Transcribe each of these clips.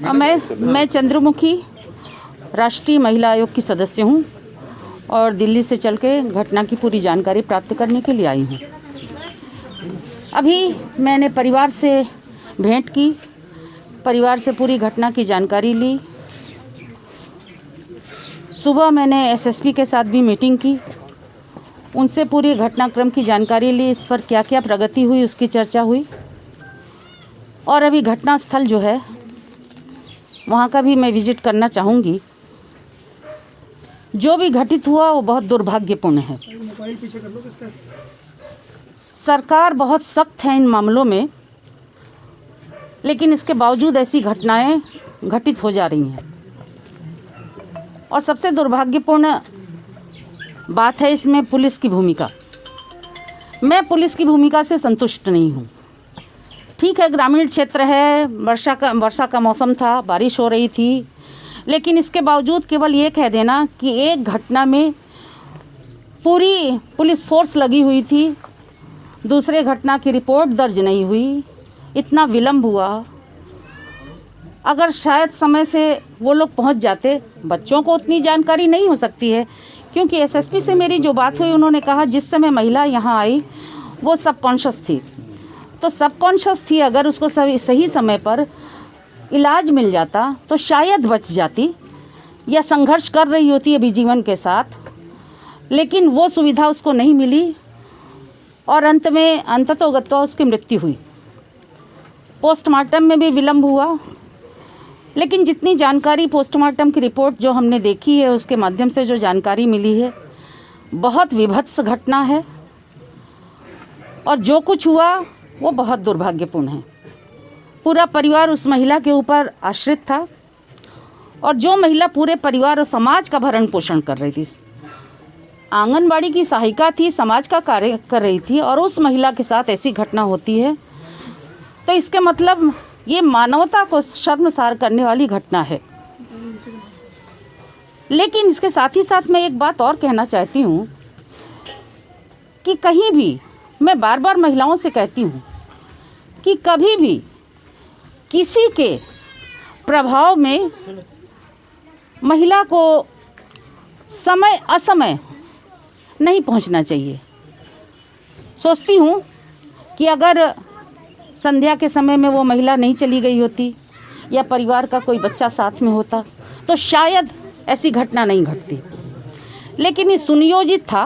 मैं चंद्रमुखी राष्ट्रीय महिला आयोग की सदस्य हूं और दिल्ली से चल के घटना की पूरी जानकारी प्राप्त करने के लिए आई हूं। अभी मैंने परिवार से भेंट की, परिवार से पूरी घटना की जानकारी ली। सुबह मैंने एसएसपी के साथ भी मीटिंग की, उनसे पूरी घटनाक्रम की जानकारी ली, इस पर क्या क्या प्रगति हुई उसकी चर्चा हुई। और अभी घटनास्थल जो है वहाँ का भी मैं विजिट करना चाहूँगी। जो भी घटित हुआ वो बहुत दुर्भाग्यपूर्ण है। सरकार बहुत सख्त है इन मामलों में, लेकिन इसके बावजूद ऐसी घटनाएं घटित हो जा रही हैं। और सबसे दुर्भाग्यपूर्ण बात है इसमें पुलिस की भूमिका। मैं पुलिस की भूमिका से संतुष्ट नहीं हूँ। ठीक है, ग्रामीण क्षेत्र है, वर्षा का मौसम था, बारिश हो रही थी, लेकिन इसके बावजूद केवल ये कह देना कि एक घटना में पूरी पुलिस फोर्स लगी हुई थी, दूसरे घटना की रिपोर्ट दर्ज नहीं हुई, इतना विलम्ब हुआ। अगर शायद समय से वो लोग पहुंच जाते, बच्चों को उतनी जानकारी नहीं हो सकती है, क्योंकि एसएसपी से मेरी जो बात हुई, उन्होंने कहा जिस समय महिला यहाँ आई वो सबकॉन्शियस थी। तो सबकॉन्शियस थी, अगर उसको सही समय पर इलाज मिल जाता तो शायद बच जाती या संघर्ष कर रही होती अभी जीवन के साथ, लेकिन वो सुविधा उसको नहीं मिली और अंततोगत्वा उसकी मृत्यु हुई। पोस्टमार्टम में भी विलम्ब हुआ, लेकिन जितनी जानकारी पोस्टमार्टम की रिपोर्ट जो हमने देखी है उसके माध्यम से जो जानकारी मिली है, बहुत विभत्स घटना है और जो कुछ हुआ वो बहुत दुर्भाग्यपूर्ण है। पूरा परिवार उस महिला के ऊपर आश्रित था और जो महिला पूरे परिवार और समाज का भरण पोषण कर रही थी, आंगनबाड़ी की सहायिका थी, समाज का कार्य कर रही थी, और उस महिला के साथ ऐसी घटना होती है तो इसके मतलब ये मानवता को शर्मसार करने वाली घटना है। लेकिन इसके साथ ही साथ मैं एक बात और कहना चाहती हूँ कि कहीं भी, मैं बार बार महिलाओं से कहती हूँ कि कभी भी किसी के प्रभाव में महिला को समय असमय नहीं पहुंचना चाहिए। सोचती हूँ कि अगर संध्या के समय में वो महिला नहीं चली गई होती या परिवार का कोई बच्चा साथ में होता तो शायद ऐसी घटना नहीं घटती, लेकिन ये सुनियोजित था,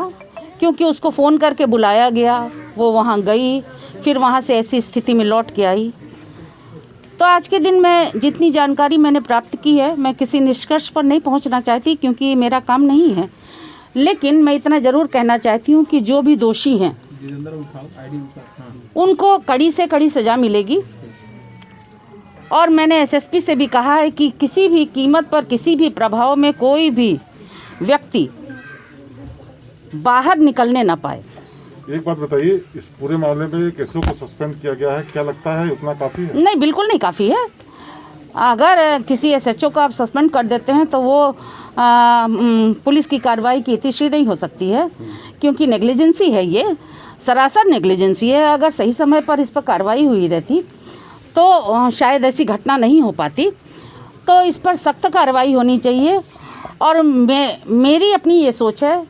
क्योंकि उसको फ़ोन करके बुलाया गया, वो वहाँ गई, फिर वहाँ से ऐसी स्थिति में लौट के आई। तो आज के दिन मैं जितनी जानकारी मैंने प्राप्त की है, मैं किसी निष्कर्ष पर नहीं पहुँचना चाहती क्योंकि ये मेरा काम नहीं है, लेकिन मैं इतना ज़रूर कहना चाहती हूँ कि जो भी दोषी हैं उनको कड़ी से कड़ी सज़ा मिलेगी। और मैंने एसएसपी से भी कहा है कि किसी भी कीमत पर, किसी भी प्रभाव में कोई भी व्यक्ति बाहर निकलने ना पाए। एक बात बताइए, इस पूरे मामले में केसों को सस्पेंड किया गया है, क्या लगता है उतना काफ़ी है? नहीं, बिल्कुल नहीं काफ़ी है। अगर किसी एसएचओ को आप सस्पेंड कर देते हैं तो वो पुलिस की कार्रवाई की इतिश्री नहीं हो सकती है, क्योंकि नेग्लिजेंसी है, ये सरासर नेग्लिजेंसी है। अगर सही समय पर इस पर कार्रवाई हुई रहती तो शायद ऐसी घटना नहीं हो पाती। तो इस पर सख्त कार्रवाई होनी चाहिए। और मेरी अपनी ये सोच है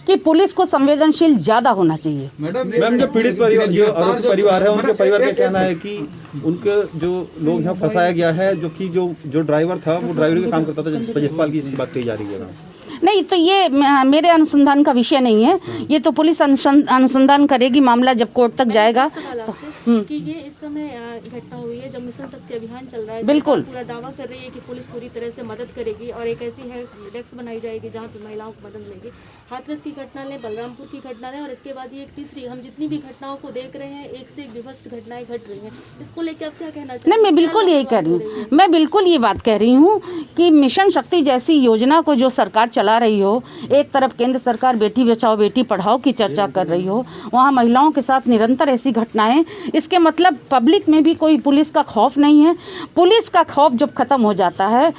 कि पुलिस को संवेदनशील ज़्यादा होना चाहिए। मैम, जो पीड़ित परिवार, जो आरोपी परिवार है, उनके परिवार का कहना है कि उनके जो लोग यहाँ फंसाया गया है, जो कि जो ड्राइवर था वो ड्राइवरी का काम करता था, जसपाल की इसकी बात कही जा रही है। नहीं, तो ये मेरे अनुसंधान का विषय नहीं है, ये तो पुलिस अनुसंधान करेगी, मामला जब कोर्ट तक जाएगा। तो कि ये इस समय घटना हुई है जब मिशन शक्ति अभियान चल रहा है, बिल्कुल पूरा दावा कर रही है कि पुलिस पूरी तरह से मदद करेगी और एक ऐसी है डेस्क बनाई जाएगी जहाँ पे महिलाओं को मदद मिलेगी। हाथरस की घटना लें, बलरामपुर की घटना लें, और इसके बाद ये एक तीसरी, हम जितनी भी घटनाओं को देख रहे हैं, एक से एक विभत्स घटनाएं घट रही हैं, इसको लेकर आप क्या कहना चाहिए? नहीं, मैं बिल्कुल यही कह रही हूँ, मैं बिल्कुल ये बात कह रही हूँ कि मिशन शक्ति जैसी योजना को जो सरकार चला रही हो, एक तरफ केंद्र सरकार बेटी बचाओ बेटी पढ़ाओ की चर्चा कर रही हो, वहाँ महिलाओं के साथ निरंतर ऐसी घटनाएं, इसके मतलब पब्लिक में भी कोई पुलिस का खौफ नहीं है। पुलिस का खौफ जब खत्म हो जाता है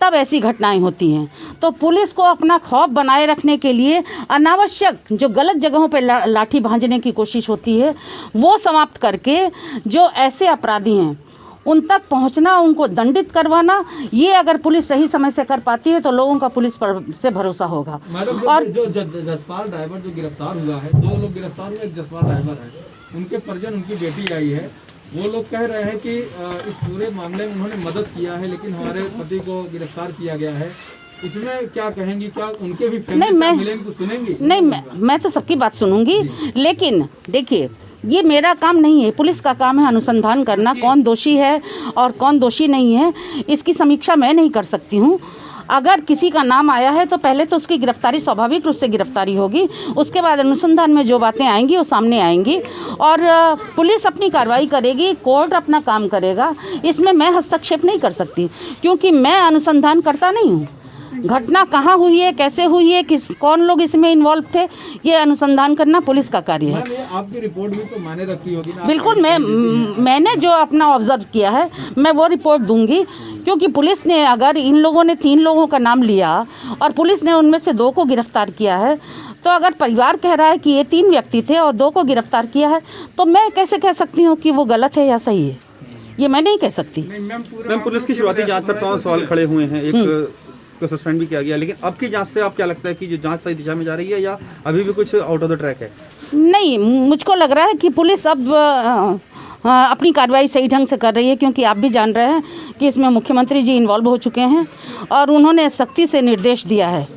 तब ऐसी घटनाएं होती हैं। तो पुलिस को अपना खौफ बनाए रखने के लिए अनावश्यक जो गलत जगहों पर लाठी भांजने की कोशिश होती है वो समाप्त करके जो ऐसे अपराधी हैं उन तक पहुंचना, उनको दंडित करवाना, ये अगर पुलिस सही समय से कर पाती है तो लोगों का पुलिस पर से भरोसा होगा। और जो जसपाल ड्राइवर जो गिरफ्तार हुआ है, 2 लोग गिरफ्तार हुए, एक जसपाल ड्राइवर है, उनके परिजन, उनकी बेटी आई है, वो लोग कह रहे हैं कि इस पूरे मामले में उन्होंने मदद किया है, लेकिन हमारे पति को गिरफ्तार किया गया है। इसमें क्या कहेंगी? क्या उनके भी फैमिली से मिलेंगे तो सुनेंगी? नहीं, मैं तो सबकी बात सुनूंगी, लेकिन देखिए ये मेरा काम नहीं है, पुलिस का काम है अनुसंधान करना, कौन दोषी है और कौन दोषी नहीं है, इसकी समीक्षा मैं नहीं कर सकती हूँ। अगर किसी का नाम आया है तो पहले तो उसकी गिरफ्तारी, स्वाभाविक रूप से गिरफ्तारी होगी, उसके बाद अनुसंधान में जो बातें आएंगी वो सामने आएंगी और पुलिस अपनी कार्रवाई करेगी, कोर्ट अपना काम करेगा। इसमें मैं हस्तक्षेप नहीं कर सकती क्योंकि मैं अनुसंधान करता नहीं हूँ। घटना कहाँ हुई है, कैसे हुई है, कौन लोग इसमें इन्वॉल्व थे, ये अनुसंधान करना पुलिस का कार्य है। आपकी रिपोर्ट भी तो मायने रखती होगी ना? बिल्कुल, मैंने जो अपना ऑब्जर्व किया है मैं वो रिपोर्ट दूंगी, क्योंकि पुलिस ने, अगर इन लोगों ने 3 लोगों का नाम लिया और पुलिस ने उनमें से 2 को गिरफ्तार किया है, तो अगर परिवार कह रहा है कि ये 3 व्यक्ति थे और 2 को गिरफ्तार किया है, तो मैं कैसे कह सकती हूँ कि वो गलत है या सही है? ये मैं नहीं कह सकती। मैम, पुलिस की शुरुआती जांच पर तमाम सवाल खड़े हुए हैं, एक को सस्पेंड भी किया गया, लेकिन अब की जांच से आप क्या लगता है कि जो जांच सही दिशा में जा रही है या अभी भी कुछ आउट ऑफ द ट्रैक है? नहीं, मुझको लग रहा है कि पुलिस अब अपनी कार्रवाई सही ढंग से कर रही है, क्योंकि आप भी जान रहे हैं कि इसमें मुख्यमंत्री जी इन्वॉल्व हो चुके हैं और उन्होंने सख्ती से निर्देश दिया है।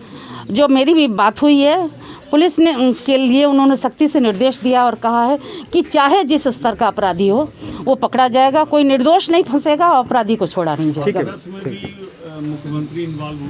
जो मेरी भी बात हुई है पुलिस ने के लिए, उन्होंने सख्ती से निर्देश दिया और कहा है कि चाहे जिस स्तर का अपराधी हो वो पकड़ा जाएगा, कोई निर्दोष नहीं फंसेगा और अपराधी को छोड़ा नहीं जाएगा। मुख्यमंत्री इन्वॉल्व हुए